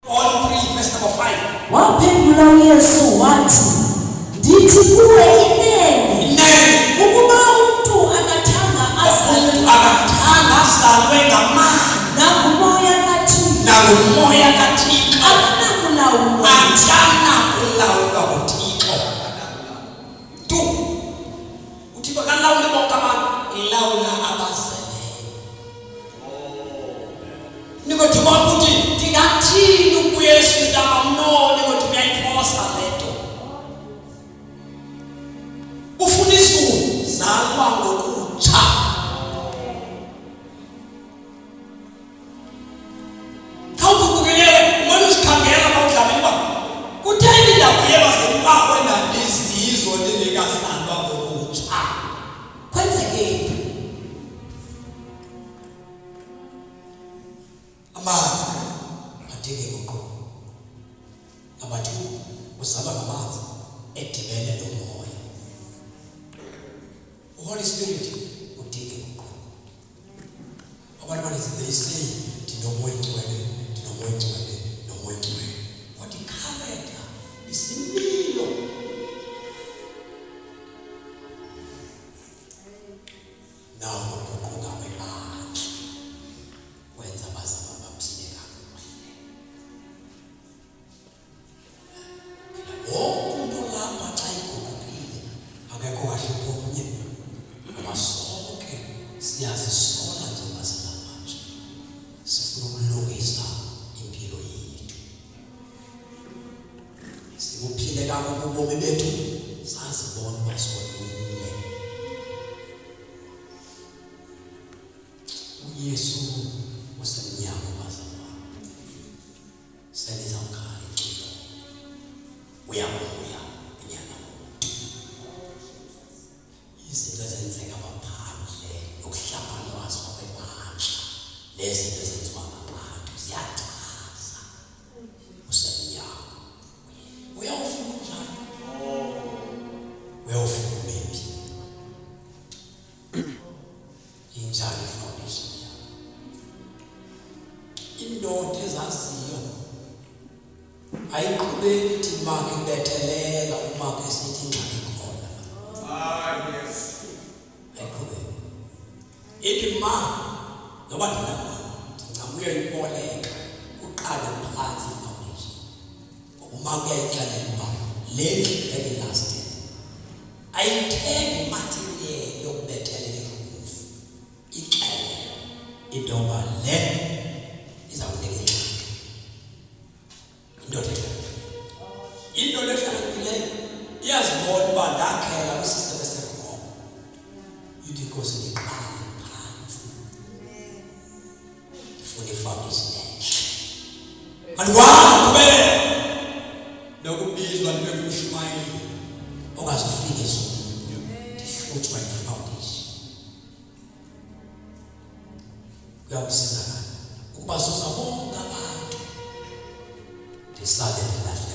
John 3 verse number 5. Waphendula uYesu wathi, ndithi kuwe inene ukuba umuntu akathanga azalwe ngamandla nangumoya kaThixo akanakulawula uThixo. Tu uThixo akalawuli bonke abantu, ilawula abazeleyo. Nikothi ukuthi ndingathini uYesu ngamnoni ukuthi uyayiphosa lento. Ufundisa uzalwa ngokutsha. Holy Spirit utike kuqo. Abantu bathi they say ndinomoya ngcwele. What ikhaya isimilo. Now ukuqoka kwemali kwenza bazama baphile kakuhle. Wonke lapha xa igugile akekho kahle komnye. Sonke siyazisola njengoba manje sifuna ukulungisa impilo yethu, sibuphile kakhulu ubomi bethu, sazibona basonile. uYesu usemnyama bazalwane, senizamkhala icilo uyabuya enyana izinto ezenzeka ngaphandle ukuhlakanwa kwemandla nezinto ezenziwa ngaphandle ziyachaza usemnyama. Uyawufuna njani? Uyawufuna maybe injani foundation yakho. Indoda ezaziyo ayiqhubeki ithi makhe bethelela umakhe esithi ingxaki khona. Yes. Ithi ma noba ndingabuya iboleka uqale phansi foundation. Uma kuyayixelela uba leli elilaste ayithengi material yokubethelela iroof. Ixele intoba le izawunika ingxaki. Indoda ehlakanileyo iyazibona uba ndakhela kwisisebe seRoma. Ithi inkosi ndiqale phansi ndifune ifoundation entle. Andiwaqhubele nokubizwa njengoMshumayeli ongazufika ezweni ndihlutshwa ifoundation. Kuyakusizakala ukuba sosa bonke abantu ndisale ndilahla